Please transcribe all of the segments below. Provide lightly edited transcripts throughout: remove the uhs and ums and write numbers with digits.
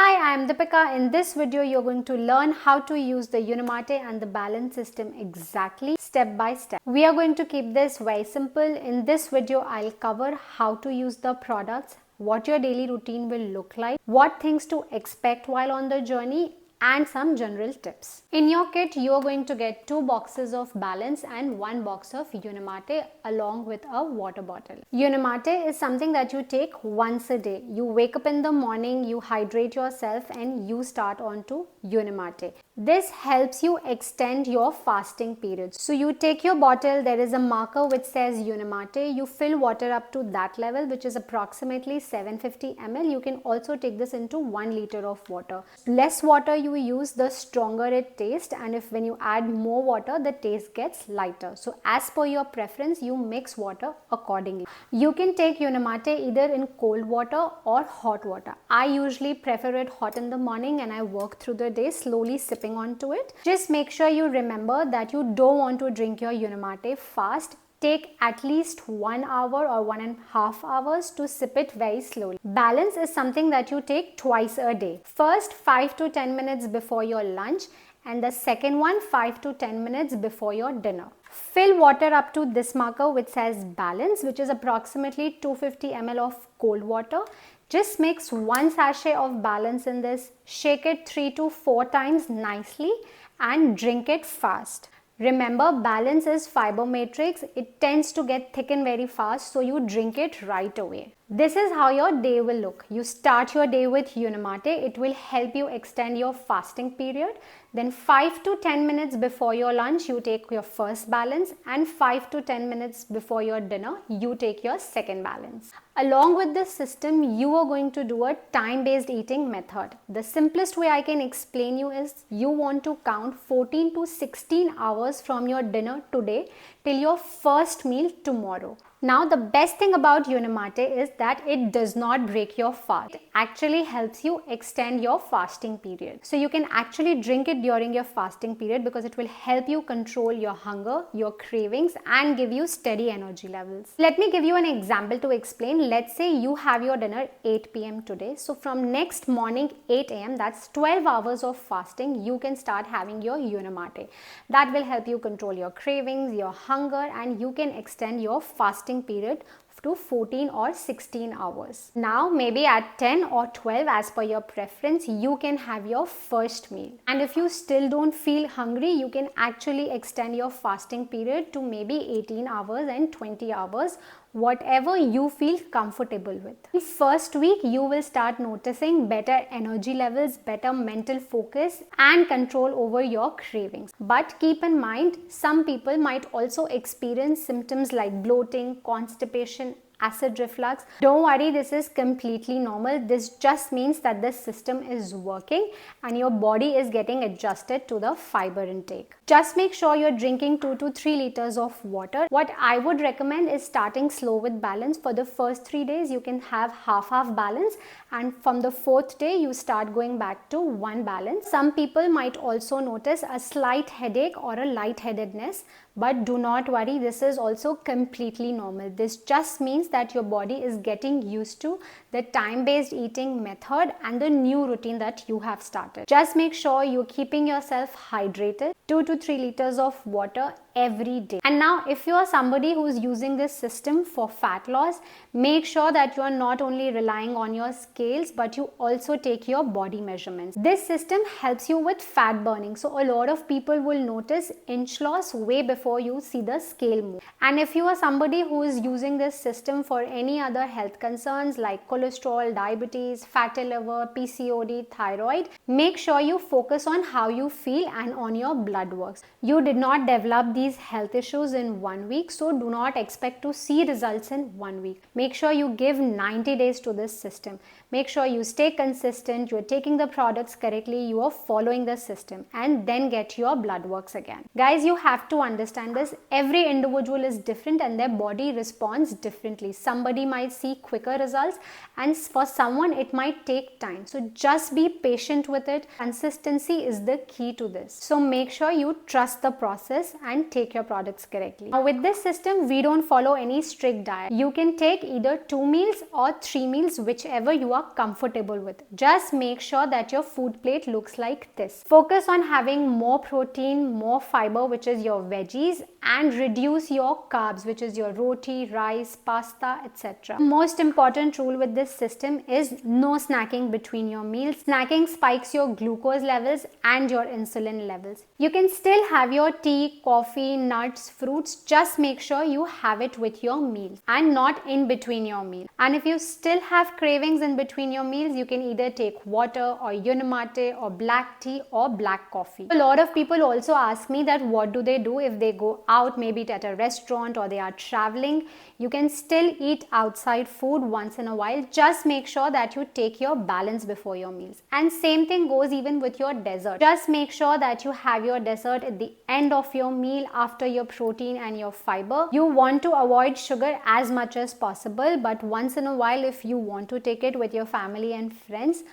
Hi, I am Dipika. In this video, you're going to learn how to use the Unimate and the Balance system exactly step by step. We are going to keep this very simple. In this video, I'll cover how to use the products, what your daily routine will look like, what things to expect while on the journey, and some general tips. In your kit, you are going to get 2 boxes of Balance and 1 box of Unimate along with a water bottle. Unimate is something that you take once a day. You wake up in the morning, you hydrate yourself and you start on to Unimate. This helps you extend your fasting period. So you take your bottle, there is a marker which says Unimate. You fill water up to that level, which is approximately 750 ml. You can also take this into 1 liter of water. Less water you use, the stronger it tastes, and if when you add more water, the taste gets lighter. So as per your preference, you mix water accordingly. You can take Unimate either in cold water or hot water. I usually prefer it hot in the morning and I work through the day slowly sipping onto it. Just make sure you remember that you don't want to drink your Unimate fast. Take at least 1 hour or 1.5 hours to sip it very slowly. Balance is something that you take twice a day. First 5 to 10 minutes before your lunch and the second one 5 to 10 minutes before your dinner. Fill water up to this marker which says Balance, which is approximately 250 ml of cold water. Just mix 1 sachet of Balance in this, shake it 3 to 4 times nicely and drink it fast. Remember, Balance is fiber matrix. It tends to get thickened very fast, so you drink it right away. This is how your day will look. You start your day with Unimate. It will help you extend your fasting period. Then 5 to 10 minutes before your lunch, you take your first Balance, and 5 to 10 minutes before your dinner, you take your second Balance. Along with this system, you are going to do a time-based eating method. The simplest way I can explain you is you want to count 14 to 16 hours from your dinner today till your first meal tomorrow. Now, the best thing about Unimate is that it does not break your fast. It actually helps you extend your fasting period. So you can actually drink it during your fasting period because it will help you control your hunger, your cravings, and give you steady energy levels. Let me give you an example to explain. Let's say you have your dinner 8 p.m. today. So from next morning 8 a.m., that's 12 hours of fasting, you can start having your Unimate. That will help you control your cravings, your hunger, and you can extend your fasting period to 14 or 16 hours. Now maybe at 10 or 12 as per your preference, you can have your first meal. And if you still don't feel hungry, you can actually extend your fasting period to maybe 18 hours and 20 hours, whatever you feel comfortable with. The first week, you will start noticing better energy levels, better mental focus, and control over your cravings. But keep in mind, some people might also experience symptoms like bloating, constipation, acid reflux. Don't worry, this is completely normal. This just means that the system is working and your body is getting adjusted to the fiber intake. Just make sure you're drinking 2 to 3 liters of water. What I would recommend is starting slow with Balance. For the first 3 days, you can have half Balance, and from the 4th day, you start going back to 1 Balance. Some people might also notice a slight headache or a lightheadedness, but do not worry, this is also completely normal. This just means that your body is getting used to the time-based eating method and the new routine that you have started. Just make sure you're keeping yourself hydrated, 2 to 3 liters of water every day. And now if you are somebody who is using this system for fat loss, make sure that you are not only relying on your scales, but you also take your body measurements. This system helps you with fat burning. So a lot of people will notice inch loss way before you see the scale move. And if you are somebody who is using this system for any other health concerns like cholesterol, diabetes, fatty liver, PCOD, thyroid, make sure you focus on how you feel and on your blood works. You did not develop these health issues in 1 week, so do not expect to see results in 1 week. Make sure you give 90 days to this system. Make sure you stay consistent, you are taking the products correctly, you are following the system, and then get your blood works again. Guys, you have to understand this. Every individual is different and their body responds differently. Somebody might see quicker results and for someone it might take time. So just be patient with it. Consistency is the key to this. So make sure you trust the process and take your products correctly. Now with this system, we don't follow any strict diet. You can take either 2 meals or 3 meals, whichever you are comfortable with. Just make sure that your food plate looks like this. Focus on having more protein, more fiber, which is your veggies, and reduce your carbs, which is your roti, rice, pasta, etc. Most important rule with this system is no snacking between your meals. Snacking spikes your glucose levels and your insulin levels. You can still have your tea, coffee, nuts, fruits. Just make sure you have it with your meals and not in between your meals. And if you still have cravings in between your meals, you can either take water or Unimate or black tea or black coffee. A lot of people also ask me that what do they do if they go out, maybe at a restaurant or they are traveling. You can still eat outside food once in a while. Just make sure that you take your balance before your meals. And same thing goes even with your dessert. Just make sure that you have your dessert at the end of your meal after your protein and your fiber. You want to avoid sugar as much as possible, but once in a while, if you want to take it with your family and friends,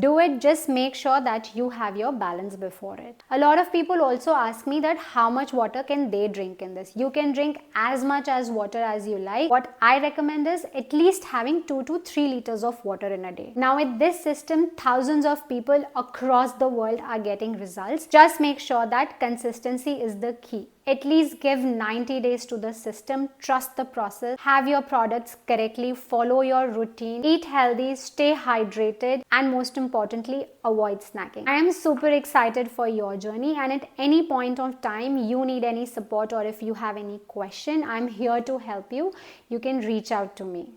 do it. Just make sure that you have your balance before it. A lot of people also ask me that how much water can they drink in this. You can drink as much as water as you like. What I recommend is at least having 2 to 3 liters of water in a day. Now with this system, thousands of people across the world are getting results. Just make sure that consistency is the key. At least give 90 days to the system. Trust the process. Have your products correctly. Follow your routine. Eat healthy. Stay hydrated. And most importantly, avoid snacking. I am super excited for your journey, and at any point of time you need any support or if you have any question, I'm here to help you. You can reach out to me.